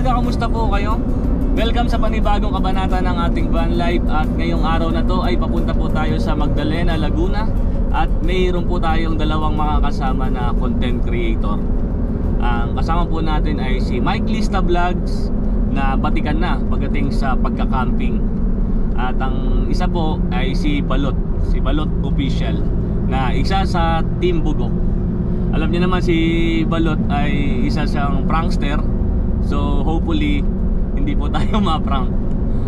Kamusta po kayo? Welcome sa panibagong kabanata ng ating van life. At ngayong araw na to ay papunta po tayo sa Magdalena, Laguna. At mayroon po tayong dalawang makakasama na content creator. Ang kasama po natin ay si Mike Lista Vlogs, na batikan na pagdating sa pagka-camping. At ang isa po ay si Balot Official, na isa sa Team Bugok. Alam niyo naman si Balot ay isa siyang prankster. So hopefully hindi po tayo ma-prank.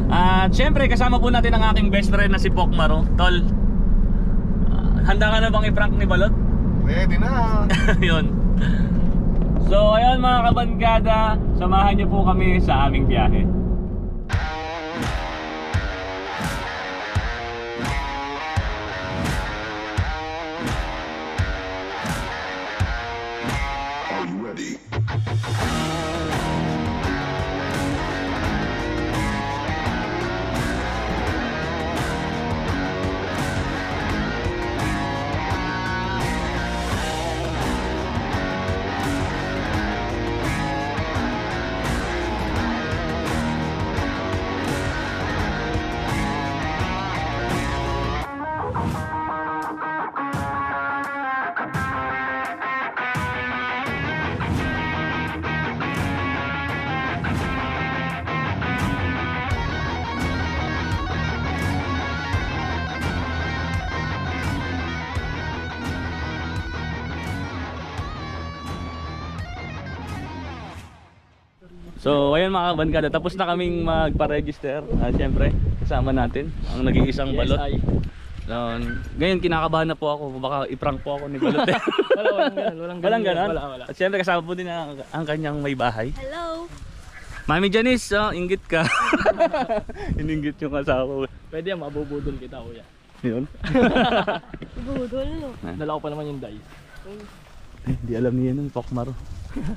At syempre kasama po natin ang aking best friend na si Pokmaro. Tol, handa ka na bang i-prank ni Balot? Ready na. Yun. So ayun mga kabangkada, samahan niyo po kami sa aming biyahe. Are you ready? So ayun mga kabangkada, tapos na kaming magpa-register. At syempre kasama natin ang nag-iisang Balot. So, ngayon kinakabahan na po ako, baka i-prank po ako ni Balot. Walang ganun. Wala. At syempre kasama po din ang kanyang may bahay. Hello. Mami Janice, inggit ka. Ininggit yung asawa. Pwede yan, mabubudol kita kuya. Yun. Budol no. Dala ko pa naman yung dice. Hindi alam niya nun, Pokmaro.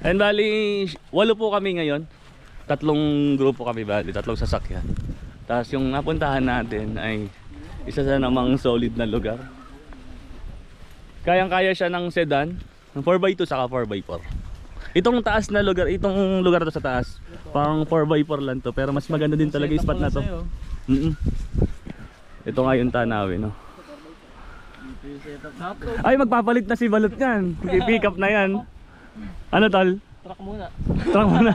And bali, 8 po kami ngayon. 3 grupo kami bali, 3 sasakyan. Tapos yung napuntahan natin ay isa sa namang solid na lugar. Kayang-kaya siya ng sedan, ng 4x2 saka 4x4. Itong taas na lugar, itong lugar to sa taas, parang 4x4 lang to, pero mas maganda din talaga yung spot na to. Ito nga yung tanawin, no? Ay, magpapalit na si Balot niyan. I-pick up na yan. Ano tol? Truck muna. Truck muna.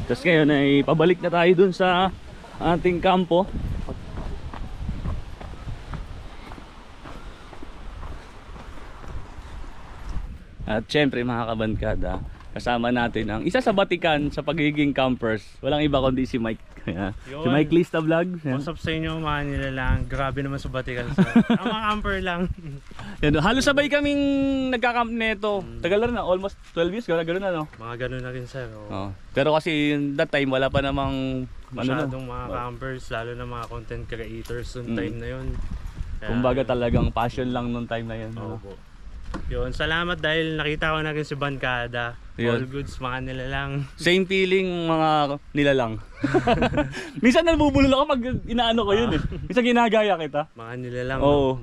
Tapos ngayon ay pabalik na tayo dun sa ating kampo. At syempre mga kabangkada, kasama natin ang isa sa batikan sa pagiging campers. Walang iba kundi si Mike. Si Mike Lista Vlogs. What's up sa inyo mga nilalang. Grabe naman sa batikan sa ang mga camper lang. Yan, halos sabay kaming nagka-camp neto. Tagal na, almost 12 years gano'n na, no? Mga gano'n na rin sir. Oh. Pero kasi that time wala pa namang masyadong mga campers, lalo na mga content creators noong time na yun. Kumbaga talagang passion lang noong time na yun. Opo. Yun, salamat dahil nakita ko na rin si Bankada. All goods, mga nilalang. Same feeling mga nilalang. Minsan nabubulol ako pag inaano ko yun eh. Minsan ginagaya kita. Mga nilalang. Oo.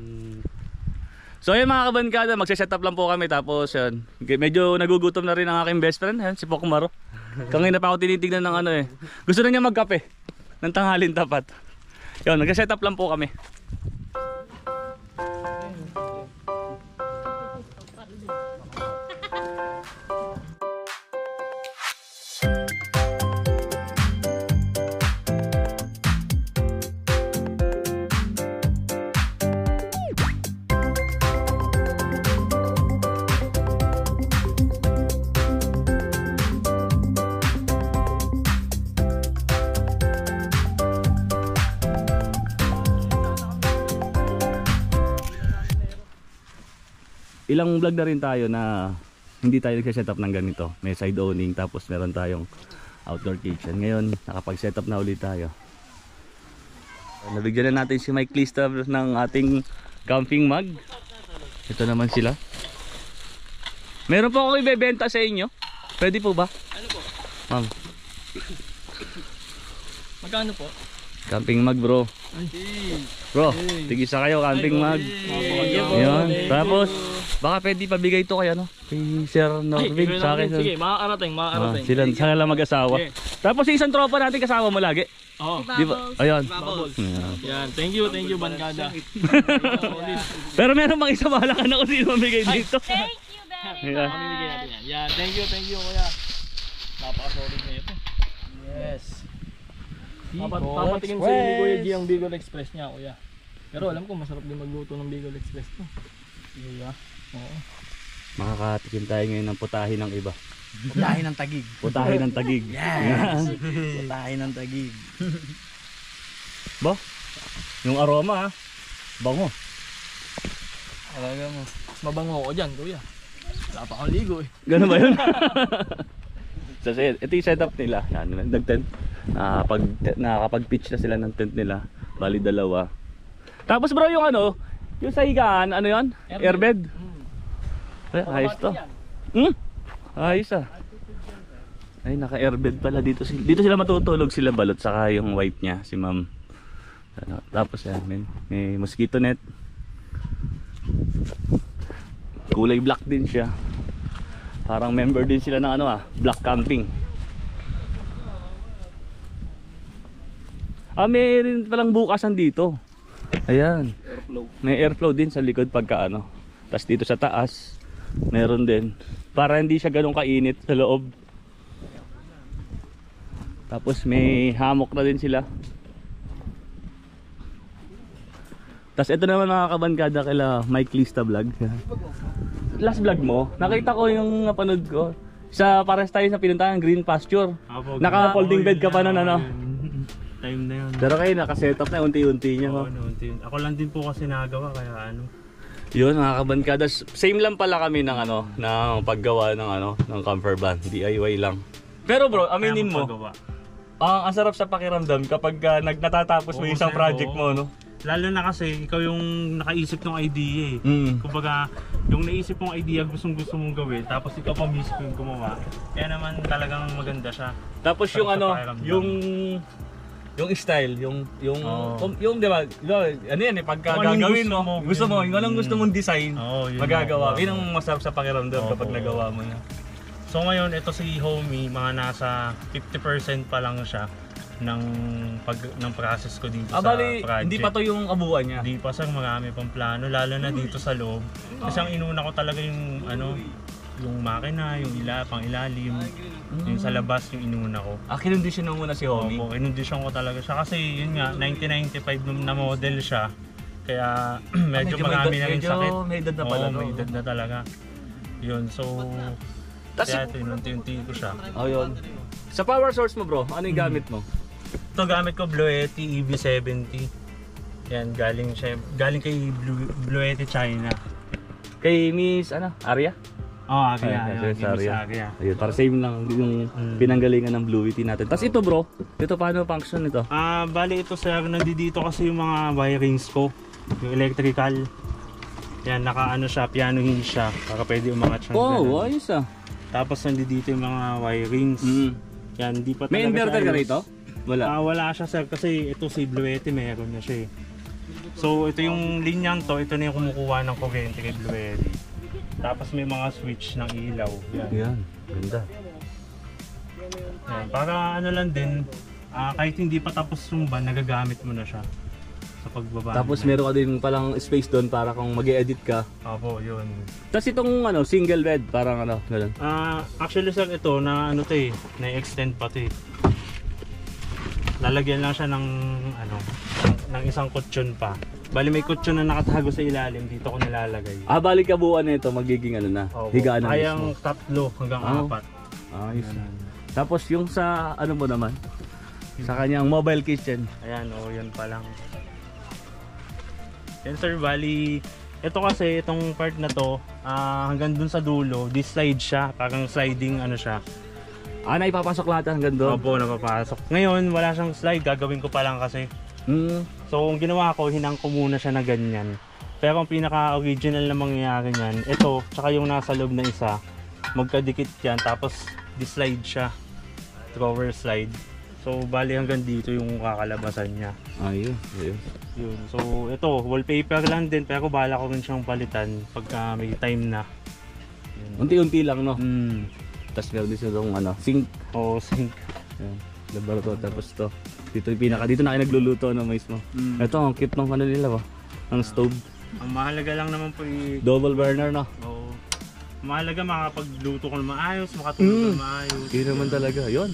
So ayun mga kabankada, magse-set up lang po kami. Tapos yun, medyo nagugutom na rin ang aking best friend, si Pokmaro. Kanina pa ako tinitignan ng ano eh. Gusto na niya magkape ng tanghalin tapat. Yun, nagse-set up lang po kami. Ilang vlog na rin tayo na hindi tayo nagse-set up ng ganito. May side owning, tapos meron tayong outdoor kitchen. Ngayon nakapag-set up na ulit tayo. Nabigyan na natin si Mike Lista ng ating camping mug. Ito naman sila. Meron po ako ibebenta sa inyo. Pwede po ba? Ano po? Ma'am. Magkano po? Camping mug bro. Bro, tigisa kayo camping mug. Yun. Tapos, baka pwede pabigay ito kay ano? Kay Sir Norvin sa akin. Sige, makakarating. Sila lang mag-asawa. Okay. Tapos isang tropa natin kasama mo lagi. Oo. Di ba? Ayun. Bubbles. Yan. Yan, thank you Bankada. Pero meron mang isa bahala ka na kung sino mamigay dito. Thank you very Yeah. Pamimigay natin much. yan. Yan, thank you kuya. Napaka-solid na ito. Yes. Papatingin sa ni Kuya G ang Bicol Express niya, kuya. Pero alam ko masarap din magluto ng Bicol Express to. Kuya. Oo. Makakatikim tayo ngayon ng putahe ng iba. Putahe ng tagig. Putahe ng tagig. Yes! Putahe ng tagig. Ba? Yung aroma ha. Bango. Talaga mo. Mas mabango ako dyan, kuya. Wala pa akong ligo eh. Ganun ba yun? So, ito yung setup nila. Yan, nag-tent. Nakakapag-pitch na sila ng tent nila. Bali dalawa. Tapos bro yung ano, yung sa higaan, ano yun? Airbed. Ay, ayos to. Ayos ah. Ay, naka-airbed pala dito. Dito sila matutulog sila balot. Saka yung wife niya, si ma'am. Tapos yan, may mosquito net. Kulay black din siya. Parang member din sila ng ano black camping. May rin palang bukasan dito. Ayan. May airflow din sa likod pagka ano. Tapos dito sa taas, meron din. Para hindi siya ganun kainit sa loob. Tapos may hammock na din sila. Tapos ito naman mga kabankada kila Mike Lista vlog. Last vlog mo, nakita ko yung napanood ko. Sa pares tayo sa pinuntahan Green Pasture. Naka folding bed ka pa nun ano. Time na yun. Pero kayo naka-setup na unti-unti niya ho. Ako lang din po kasi nagawa kaya ano. Yun mga kabankada, same lang pala kami ng ano, ng paggawa ng ano, ng camper van, DIY lang. Pero bro, aminin mo, ang sarap sa pakiramdam kapag natatapos mo yung isang project mo, no? Lalo na kasi ikaw yung nakaisip ng idea eh. Kumbaga, yung naisip mong idea gusto mong gawin, tapos ikaw pa mismo yung gumawa. Kaya naman talagang maganda siya. Tapos yung ano, yung style, yung di ba, ano yan eh, pagka gagawin mo, gusto mo, yung anong gusto mong design, magagawa. Yun ang masarap sa pakiramdam kapag nagawa mo na. So ngayon, ito si Homie, mga nasa 50% pa lang siya ng process ko dito sa bali, project. hindi pa to yung kabuuan niya? Hindi pa, sir, marami pang plano, lalo na dito sa loob. Kasi ang inuna ko talaga yung ano, yung makina, yung pang ilalim, yung sa labas yung inuna ko. Kinondisyon mo muna si Homie? Opo, kinondisyon ko talaga siya kasi yun nga, 1995 na model siya. Kaya medyo marami na rin sakit. May edad na pala. May edad na talaga. Yun, so kaya ito, unti-unti ko siya. Yun. Sa power source mo bro, ano yung gamit mo? Ito gamit ko Bluetti EV70. Yan, galing kay Bluetti China. Kay Miss Arya? Arya. Ayun, para same lang yung pinanggalingan ng Bluetti natin. Tapos ito bro, ito paano function ito? Bali ito sir, nandito kasi yung mga wirings ko, yung electrical. Yan, naka siya, piano hinge siya, para pwede umangat siya. Ayos ah. Tapos nandito yung mga wirings. Yan, di pa talaga. May inverter ka rito? Wala. Wala siya sir, kasi ito si Bluetti meron na siya eh. So ito yung linyang to, ito na yung kumukuha ng kuryente kay Bluetti. Tapos may mga switch ng ilaw. Yan, ganda. Yan, para ano lang din, kahit hindi pa tapos yung van, nagagamit mo na siya sa pagbaba. Tapos meron ka din palang space doon para kung mag-e-edit ka. Opo, yun. Tapos itong single bed, parang ganun. Actually sir, ito na na-extend pa to eh. Lalagyan lang siya ng isang kutsyon pa. Bali may kutsyon na nakatago sa ilalim, dito ko nilalagay. Bali kabuuan na ito, magiging higaan na kayang mismo. 3 hanggang 4. Ayos. Tapos yung sa mo naman, sa kanyang mobile kitchen. Ayan, yan pa lang. Yan sir, bali, ito kasi, itong part na to, hanggang dun sa dulo, this slide siya, parang sliding siya. Naipapasok lahat hanggang doon? Opo, napapasok. Ngayon, wala siyang slide, gagawin ko pa lang kasi. So ang ginawa ko, hinang ko muna siya na ganyan. Pero ang pinaka-original na mangyayari niyan, ito, tsaka yung nasa loob na isa, magkadikit yan, tapos di-slide siya. Drawer slide. So bali hanggang dito yung kakalabasan niya. Ayun. Yun. So ito, wallpaper lang din, pero bala ko rin siyang palitan pagka may time na. Unti-unti lang, no? Tapos meron din silang sink. Oo, sink. Ayan. Laboratory, tapos to. Dito na kayo nagluluto mismo. Ito, ang cute ng nila ba? Ang stove. Ang mahalaga lang naman po Double burner, no? Oo. Mahalaga makapagluto ko na maayos, makatulog na maayos. Yun naman talaga, yun.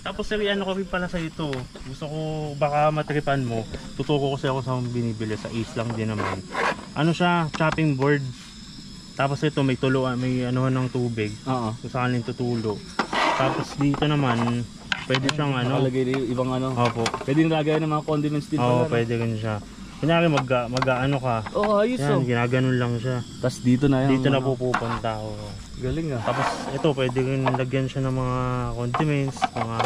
Tapos ano ko rin pala sa ito. Gusto ko baka matripan mo. Tuturo ko kasi ako sa binibili sa Ace lang din naman. Ano siya, chopping board. Tapos ito may may anuhan ng tubig. Oo. Kung saan yung tutulo. Tapos dito naman pwede siyang Nakalagay din yung ibang Opo. Pwede nang lagay ng mga condiments din Oo, pala. pwede rin siya. Kunyari mag-ano ka. Oo, ayos Yan, ginaganon lang siya. Tapos dito na yan. Dito na pupunta ako. Galing ah. Tapos ito pwede rin lagyan siya ng mga condiments, mga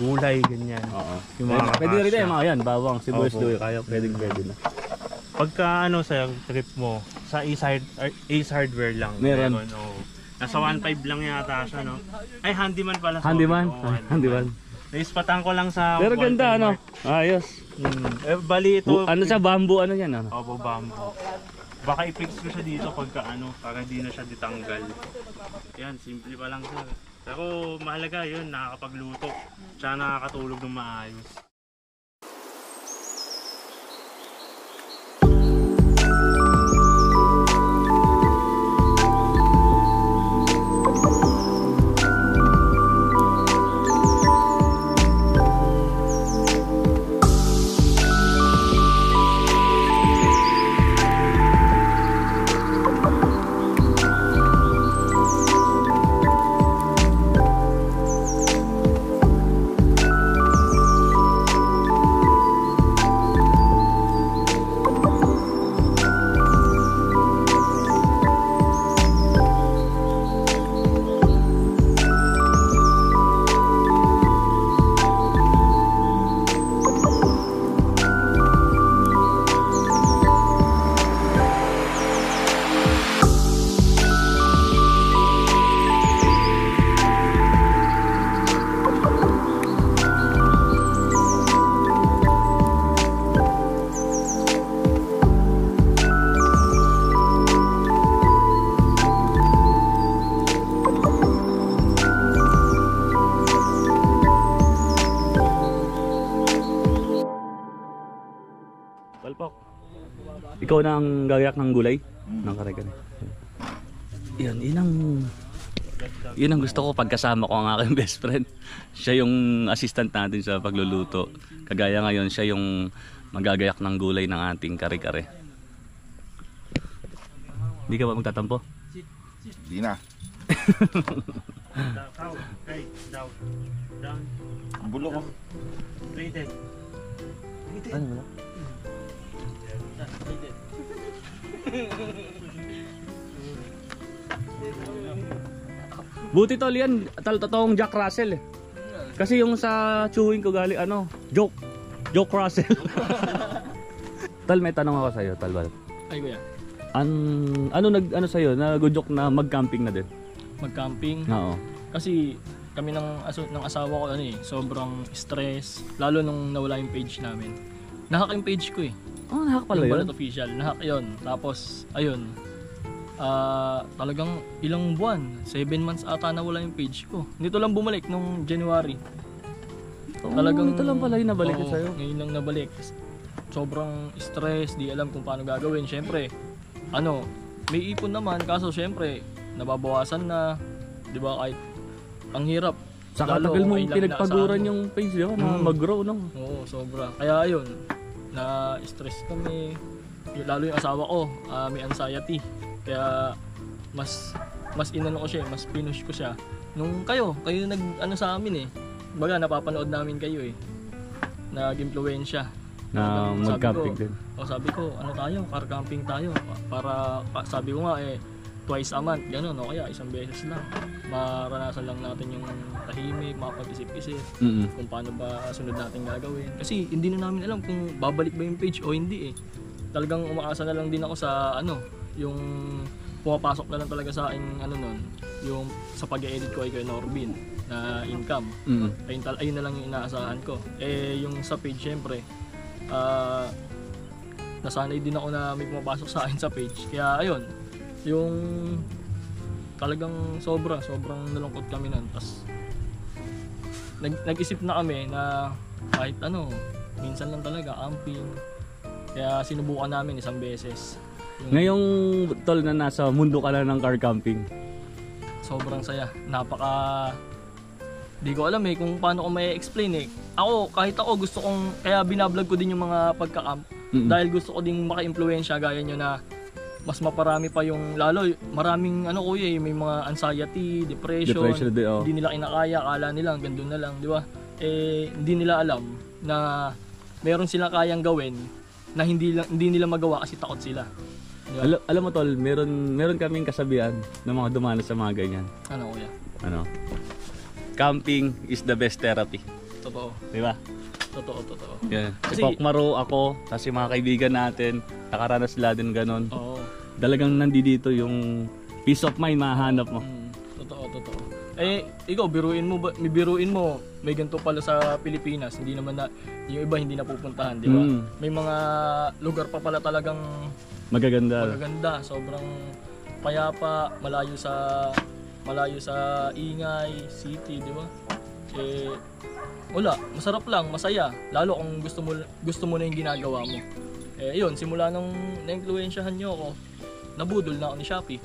gulay, ganyan. Oo. Yung mga Pwede rin kakasya. yung mga yan, bawang, sibuyas, Opo. luya, kaya pwede na. Pagka sa trip mo, sa Ace Hardware lang. Meron. Oo. Nasa 1.5 lang yata siya, no? Ay, handyman pala. sorry. Handyman? Oo, Handyman. Naispatan ko lang sa Pero ganda, Walmart. Ayos. Bali ito. Ano siya, bamboo, ano yan, ano? Opo, bamboo. Baka i-fix ko siya dito pagka para di na siya ditanggal. Yan, simple pa lang siya. Pero mahalaga yun, nakakapagluto. Tsaka nakakatulog ng maayos. Palpok. Ikaw na ang gagayak ng gulay? Ng kare-kare. Yun ang gusto ko pagkasama ko ang aking best friend. Siya yung assistant natin sa pagluluto. Kagaya ngayon, siya yung magagayak ng gulay ng ating kare-kare. Hindi ka ba magtatampo? Di na. Down. Bulo ko. Rated. Ano mo? Buti tol yan, totoong Jack Russell eh. Kasi yung sa chewing ko galing Joke Russell. Tal, may tanong ako sa'yo, Talbal. Ay kuya, Ano sa'yo, nag-joke na mag-camping na din? mag-camping. Oo. Kasi kami ng asawa ko sobrang stress. Lalo nung nawala yung page namin. Nahack yung page ko eh. Oh, nahak pala Yung yun. Balot Official, nahack yun. Tapos, ayun. Talagang ilang buwan, 7 months ata nawala yung page ko. Nito lang bumalik nung January. Talagang ito lang pala yung nabalik ko Oo, sa'yo. Ngayon lang nabalik. Sobrang stress, di alam kung paano gagawin. Siyempre, may ipon naman. Kaso siyempre, nababawasan na. Di ba kahit ang hirap. Saka Lalo, tagal mo okay lang pinagpaguran inaasahan mo. yung page yun, na mag-grow no? Oo, sobra. Kaya ayun, na-stress kami. Lalo yung asawa ko, may anxiety. Kaya mas inano ko siya, mas pinush ko siya. Nung kayo sa amin eh. Baga napapanood namin kayo eh. Nag-impluwensya. Na mag-camping din. Sabi ko, car camping tayo. Para sabi ko nga twice a month, gano'n, o kaya isang beses lang. Maranasan lang natin yung tahimik, makapag-isip-isip, kung paano ba sunod natin gagawin. Kasi hindi na namin alam kung babalik ba yung page o hindi eh. Talagang umaasa na lang din ako sa yung pumapasok na lang talaga sa akin yung sa pag-edit ko ay kay Norbin na income. Ayun na lang yung inaasahan ko. Yung sa page syempre, nasanay din ako na may pumapasok sa akin sa page. Kaya ayun, yung talagang sobrang nalungkot kami nun. Tapos nag-isip na kami na kahit minsan lang talaga camping. Kaya sinubukan namin isang beses. Ngayong tol na nasa mundo ka na ng car camping, Sobrang saya. Di ko alam kung paano ko may explain kahit ako gusto kong, kaya binablog ko din yung mga pagka-camp. Dahil gusto ko ding maka-impluwensya gaya nyo na mas maparami pa yung, lalo maraming may mga anxiety, depression, hindi nila kinakaya, akala nila hanggang doon na lang, di ba? Hindi nila alam na meron silang kayang gawin na hindi nila magawa kasi takot sila. Diba? Alam mo tol, meron kaming kasabihan ng mga dumanas sa mga ganyan. Kuya? Camping is the best therapy. Totoo. Di ba? Totoo. Yeah. Kasi, Si Pokmaro, ako, kasi mga kaibigan natin, nakaranas sila din ganun. Oo. Talagang nandito yung peace of mind mahanap mo. Totoo. Ikaw, biruin mo, may ganito pala sa Pilipinas, hindi naman na, yung iba hindi napupuntahan, di ba? May mga lugar pa pala talagang Magaganda. sobrang payapa, malayo sa ingay, city, di ba? Wala, masarap lang, masaya, lalo kung gusto mo na yung ginagawa mo. Yun, simula nung na-influensyahan nyo ako, nabudol na ako ni Shopee.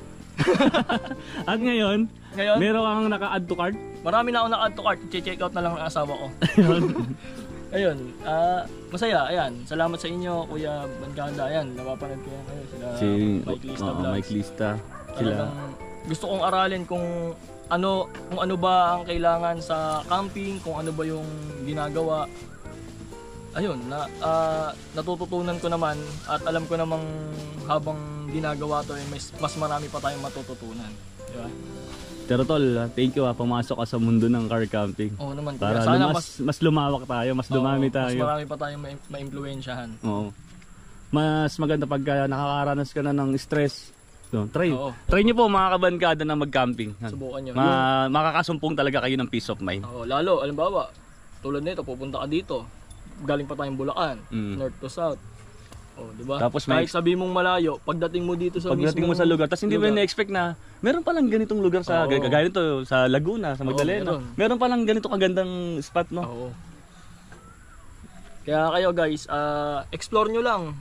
At ngayon, meron kang naka-add to cart? Marami na ako naka-add to cart, check out na lang ng asawa ko. Ayun, masaya, ayan. Salamat sa inyo, Kuya Bancada. Ayan, napapanood ko yan kayo. Sila Mike Lista Vlogs. Mike Lista. Talagang gusto kong aralin kung ano ba ang kailangan sa camping, kung ano ba yung ginagawa. Ayun, natututunan ko naman at alam ko namang habang ginagawa to mas marami pa tayong matututunan. Di ba? Pero tol, thank you pumasok ka sa mundo ng car camping. Oo naman. Para sana mas lumawak tayo, mas dumami tayo. Mas marami pa tayong ma-impluwensyahan. Oo. Mas maganda pagka nakakaranas ka na ng stress. So, try nyo po mga kabankada na mag-camping. Subukan nyo. Makakasumpong talaga kayo ng peace of mind. Lalo, alimbawa, tulad nito, pupunta ka dito. Galing pa tayong Bulacan, north to south. Diba? Tapos kahit sabi mong malayo, pagdating mo dito sa sa lugar, tapos hindi mo na-expect na meron palang ganitong lugar sa gaya nito sa Laguna, sa Magdalena. Meron palang ganito kagandang spot, no? Oo. Kaya kayo guys, explore nyo lang.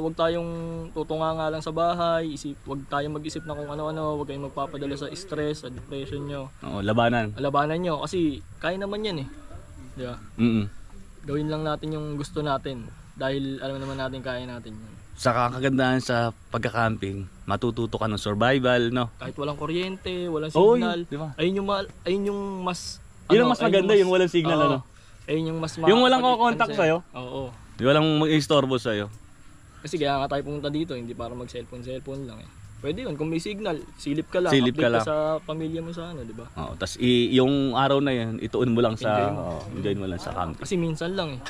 Huwag tayong tutunga lang sa bahay, huwag tayong mag-isip na kung ano-ano, huwag kayong magpapadala sa stress, sa depression nyo. Oo, labanan. Labanan nyo kasi kaya naman yan Diba? Gawin lang natin yung gusto natin. Dahil alam naman natin kaya natin yun. Sa kagandahan sa pagka-camping, matututo ka ng survival, no? Kahit walang kuryente, walang signal. Diba? Ayun yung mas yun ang mas maganda, yung walang signal, ano? Ayun yung mas yung walang kukontak sa'yo? Oo. Yung walang mag-istorbo sa'yo? Kasi kaya nga tayo pumunta dito, hindi para mag-cellphone lang Pwede yun, kung may signal, silip ka lang, update ka sa pamilya mo sa di ba? Oo, tas yung araw na yun, ituon mo lang enjoy mo lang sa camping. Kasi minsan lang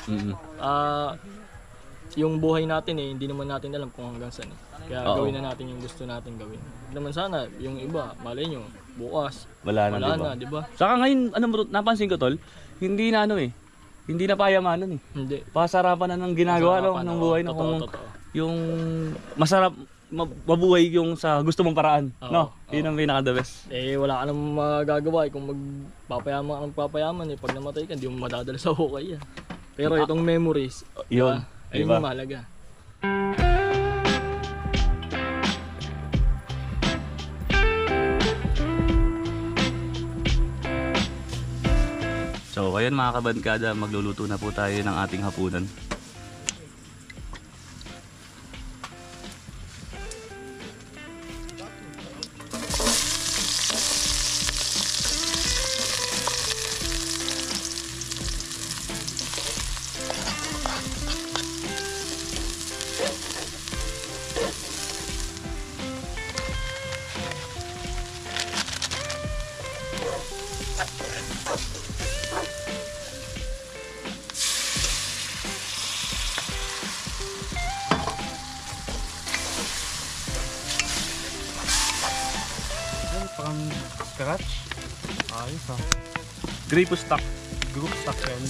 yung buhay natin hindi naman natin alam kung hanggang saan Kaya gawin na natin yung gusto natin gawin. Naman sana, yung iba, malay nyo, bukas, wala na, di ba? Saka ngayon, napansin ko tol, hindi na hindi na payamanan Hindi. Pasarapan na ng ginagawa ng buhay na kung yung masarap mabuhay yung sa gusto mong paraan, no? Yun ang pinaka the best. Wala ka namang magagawa kung magpapayaman pag namatay ka, hindi mo madadala sa hukay yan. Pero itong memories, yun, ayun yung mahalaga. So, ayun mga kabankada, magluluto na po tayo ng ating hapunan. scratch. Ayos ha. Grape stock. Group stock yan.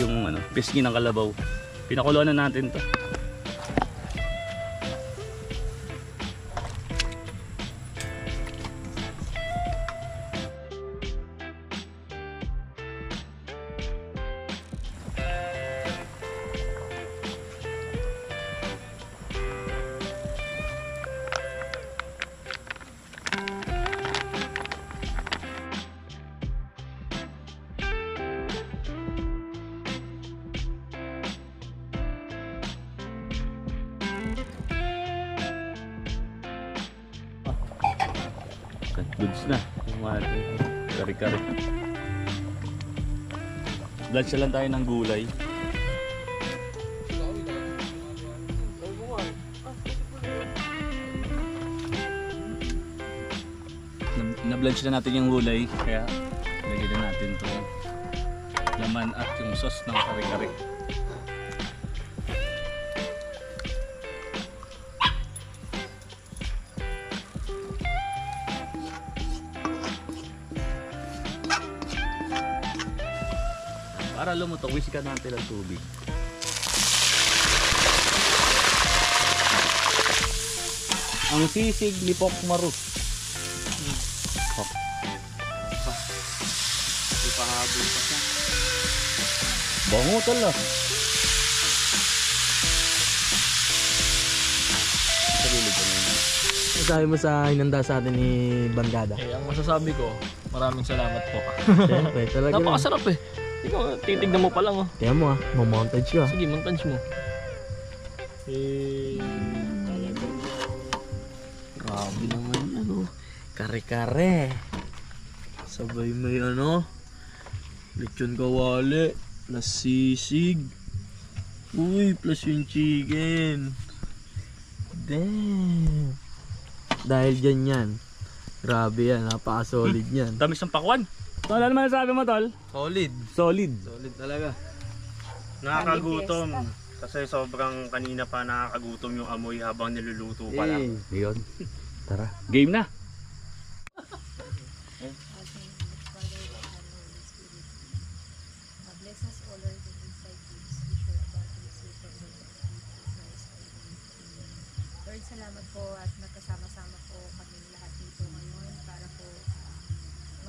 Yung pisngi ng kalabaw. Pinakuluan na natin to. Goods na yung ating kari-kari. Blansya lang tayo ng gulay. Na-blanch na natin yung gulay, kaya lagyan na natin to laman at yung sauce ng kari-kari. Para lumutong, wisikan natin ang tubig. Ang sisig ni Pokmaru. Ipahabol pa siya. Bango tala. Sabi mo sa hinanda sa atin ni Bangada. Ang masasabi ko, maraming salamat po. Siyempre, talaga. Napakasarap Ikaw, titignan mo pa lang Kaya mo mamontage ka. Sige, montage mo. Grabe naman kare-kare. Sabay may lechon kawali, plus sisig. Uy, plus yung chicken. Damn. Dahil dyan yan. Grabe yan, napaka-solid yan. Tamis ng pakwan. Tol, ano man sabi mo, Tol? Solid. Solid. Solid talaga. Nakakagutom. Kasi sobrang kanina pa nakakagutom yung amoy habang niluluto pa lang. Yun. Tara. Game na. Bless us all our inside things which are about to receive from the Lord, salamat po at nagkasama-sama po kami lahat dito ngayon para po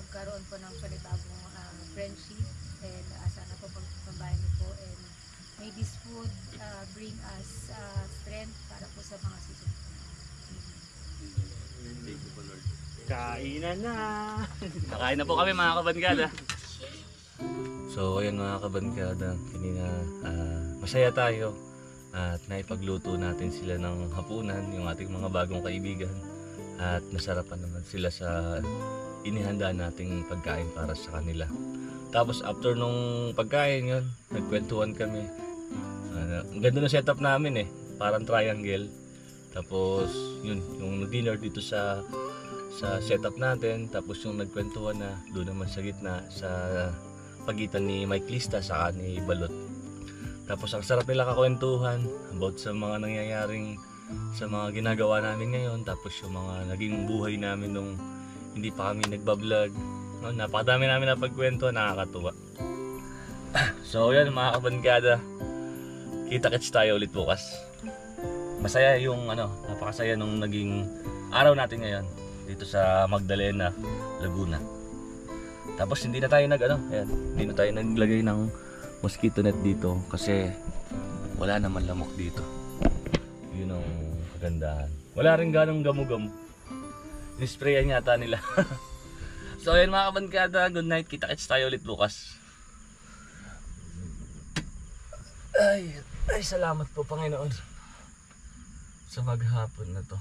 magkaroon po ng panibagong friendship and sana po pagpapambayan niyo po and may this food bring us strength para po sa mga susunod. Kainan na! Nakain na po kami mga kabangkada. So ayan mga kabangkada, kanina masaya tayo at naipagluto natin sila ng hapunan, yung ating mga bagong kaibigan, at nasarapan naman sila sa inihanda nating pagkain para sa kanila. Tapos after nung pagkain yun, nagkwentuhan kami. Ang ganda ng setup namin parang triangle. Tapos yun, yung dinner dito sa setup natin, tapos yung nagkwentuhan na doon naman sa gitna sa pagitan ni Mike Lista sa ni Balot. Tapos ang sarap nila kakwentuhan about sa mga nangyayaring sa mga ginagawa namin ngayon, tapos yung mga naging buhay namin nung hindi pa kami nagbablog. Napakadami namin na pagkwento, nakakatuwa. So yan mga kabangkada, kita-kits tayo ulit bukas. Masaya yung napakasaya nung naging araw natin ngayon dito sa Magdalena, Laguna. Tapos hindi na tayo hindi na tayo naglagay ng mosquito net dito kasi wala naman lamok dito. Yun ang kagandahan. Wala rin ganong gamo-gamo. Nisprayan yata nila. So ayun mga kabangkada, good night. Kita-kits tayo ulit bukas. Ay, salamat po Panginoon sa maghapon na to.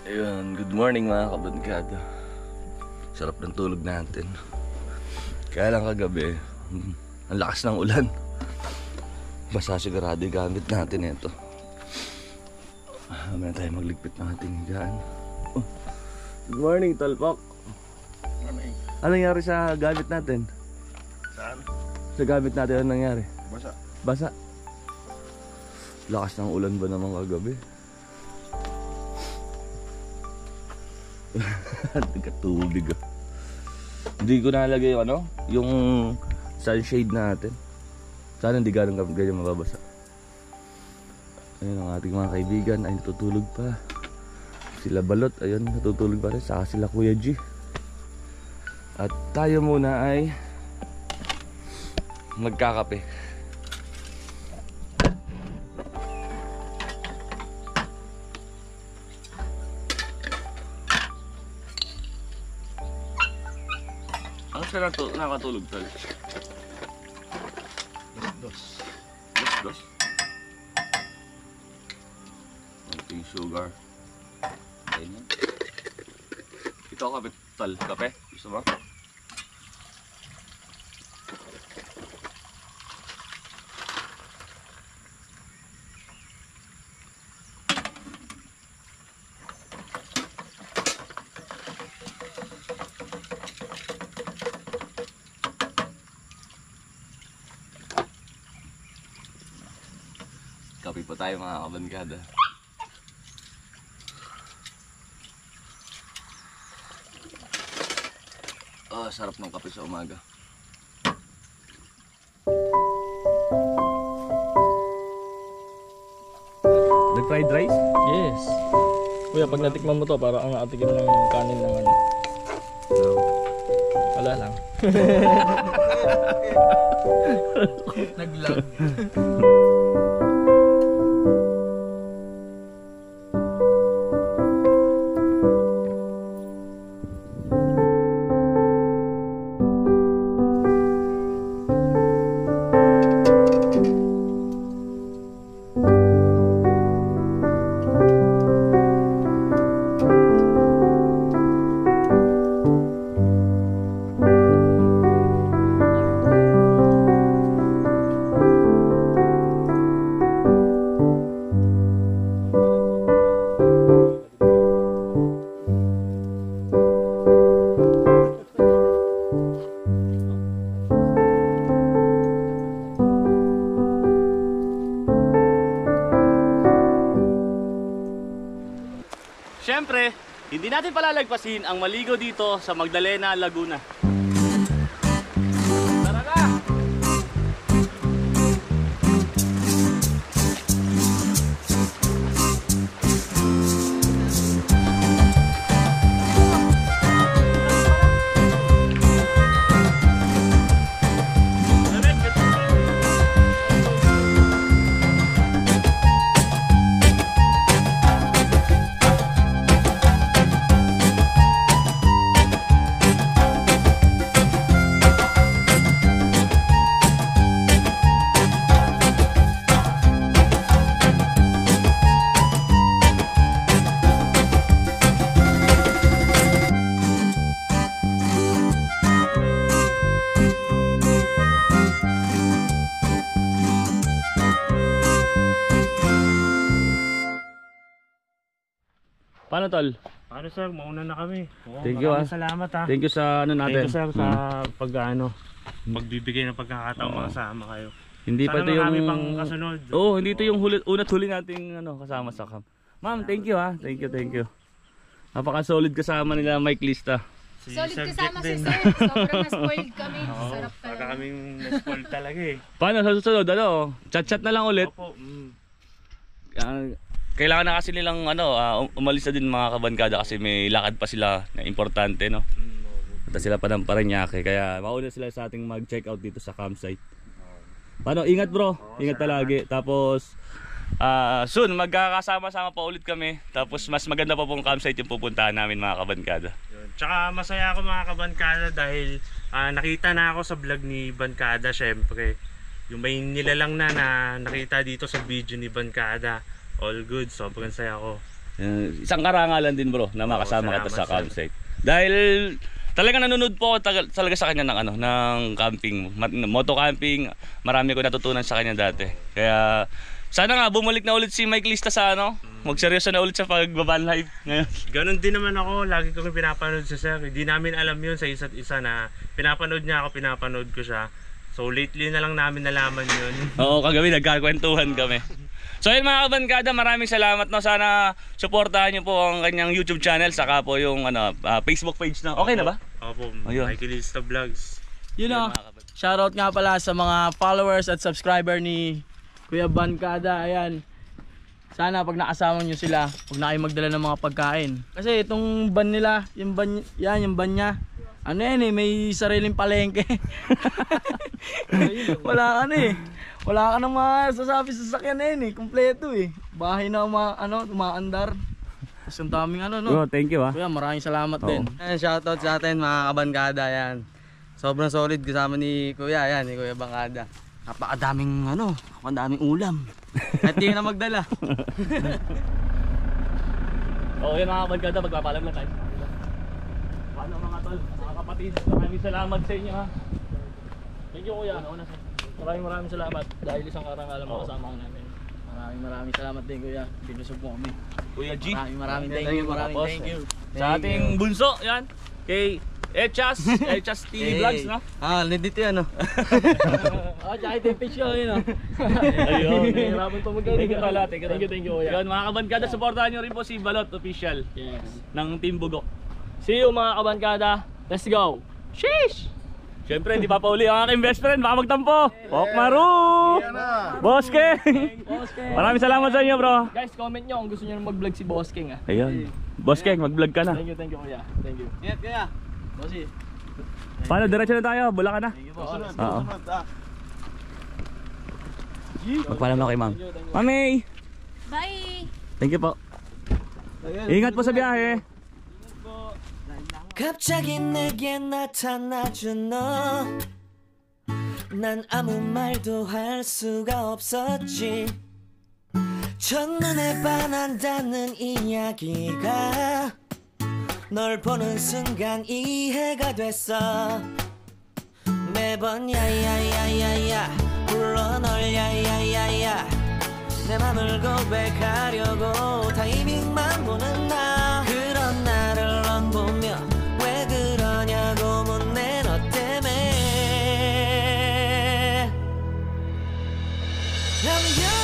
Ayun, good morning mga kabangkada. Sarap ng tulog natin. Kaya lang kagabi, ang lakas ng ulan. Basta sigurado yung gamit natin ito. Mamaya tayo magligpit ng ating higaan. Oh. Good morning, Talpok. Morning. Ano nangyari sa gamit natin? Saan? Sa gamit natin, ano nangyari? Basa. Basa. Lakas ng ulan ba naman kagabi? Nagkatubig ah. Hindi ko nalagay yung yung sunshade natin. Sana hindi ganyan mababasa. Ayun ang ating mga kaibigan ay natutulog pa. Sila Balot, ayun, natutulog pa rin. Saka sila Kuya G. At tayo muna ay magkakape. Ano siya nakatulog tol? Dos. Konting sugar. Ayun. Ikaw kape tol, kape? Gusto mo? Kape po tayo mga kabankada. Oh, sarap ng kape sa umaga. Nag-fried rice? Yes. Kuya, pag natikman mo to, para ang atikim ng kanin ng ano. No. Wala lang. Naglag. Siyempre, hindi natin palalagpasin ang maligo dito sa Magdalena, Laguna. Tara na! Paano tol? Paano sir, mauna na kami. Thank you, Maraming salamat ha. Thank you sa ano natin. Thank you sir sa magbibigay ng pagkakataong makasama kayo. Hindi pa Sana ito yung marami pang kasunod. Oh, hindi ito yung una't huli nating kasama sa camp. Ma'am, thank you ha. Thank you. Napaka-solid kasama nila Mike Lista. Si Solid Sir kasama Jack si din. Sir. Sobrang na-spoiled kami. Oo, Sarap baka talaga. kaming na-spoil talaga eh. Paano sa susunod? Chat-chat na lang ulit. Opo. Kailangan na kasi nilang umalis na din mga kabankada kasi may lakad pa sila na importante, no? Punta sila pa ng Parañaque, kaya mauna sila sa ating mag-check out dito sa campsite. Paano? Ingat bro, ingat palagi. Tapos soon magkakasama-sama pa ulit kami. Tapos mas maganda pa pong campsite yung pupuntahan namin mga kabankada. Yun. Tsaka masaya ako mga kabankada dahil nakita na ako sa vlog ni Bankada syempre. Yung may nilalang na nakita dito sa video ni Bankada. All good, sobrang saya ko. Isang karangalan din bro na makasama kita sa campsite. Dahil Talagang nanonood po ako talaga sa kanya ng ng camping, moto camping. Marami ko natutunan sa kanya dati. Kaya sana nga bumalik na ulit si Mike Lista sa magseryoso na ulit sa pagbaban life ngayon. Ganon din naman ako, lagi ko pinapanood sa sir. Hindi namin alam yun sa isa't isa na pinapanood niya ako, pinapanood ko siya. So lately na lang namin nalaman yun. Oo, kagabi nagkakwentuhan kami. So yun mga kabankada, maraming salamat no. Sana suportahan niyo po ang kanyang YouTube channel saka po yung Facebook page na. Okay na ba? Opo, Ayun. Mikey Lista Vlogs. Yun o. Shoutout nga pala sa mga followers at subscriber ni Kuya Bancada. Ayan. Sana pag nakasama nyo sila, huwag na kayo magdala ng mga pagkain. Kasi itong van nila, yung van niya, may sariling palengke. Wala ka nang masasabi sa sasakyan na yun kompleto Bahay na umaandar. Tapos ang daming Thank you Kuya, maraming salamat din. Shoutout sa atin mga kabankada yan. Sobrang solid kasama ni Kuya, ni Kuya Bancada. Napakadaming napakadaming ulam. At di na magdala. Yun mga kabankada, magpapalam lang tayo. Paano mga tol, mga kapatid, maraming salamat sa inyo ha. Thank you Kuya. Maraming salamat dahil isang karangalan mo kasama ko namin. Maraming salamat din Kuya. Binusog mo kami. Kuya G. Maraming thank you. Sa ating bunso, yan. Kay Echas TV Vlogs, no? Nandito yan Tsaka ito yung page ko yun Ayun. Nahirapan pa magkano. Thank you Kuya. Yun mga kabankada, supportahan nyo rin po si Balot Official ng Team Bugok. See you mga kabankada. Let's go. Sheesh! Siyempre, hindi pa pauli ang aking best friend, baka magtampo. Pokmaru! Boss King! Maraming salamat sa inyo, bro. Guys, comment nyo kung gusto nyo mag-vlog si Boss King Ayun. Boss King, mag-vlog ka na. Thank you Kuya. Thank you. Ingat Kuya. Bossy. Paano, diretso na tayo, Bulacan na. Thank you po. Oo. Magpaalam na kay ma'am. Mami! Bye! Thank you po. Ingat po sa biyahe. 갑자기 내게 나타나준 너 난 아무 말도 할 수가 없었지 첫눈에 반한다는 이야기가 널 보는 순간 이해가 됐어 매번 야야야야야 불러 널 야야야야 내 맘을 고백하려고 타이밍만 보는 나 그런 나를 넌 보며 왜 그러냐고 묻네 너 때문에 I'm yours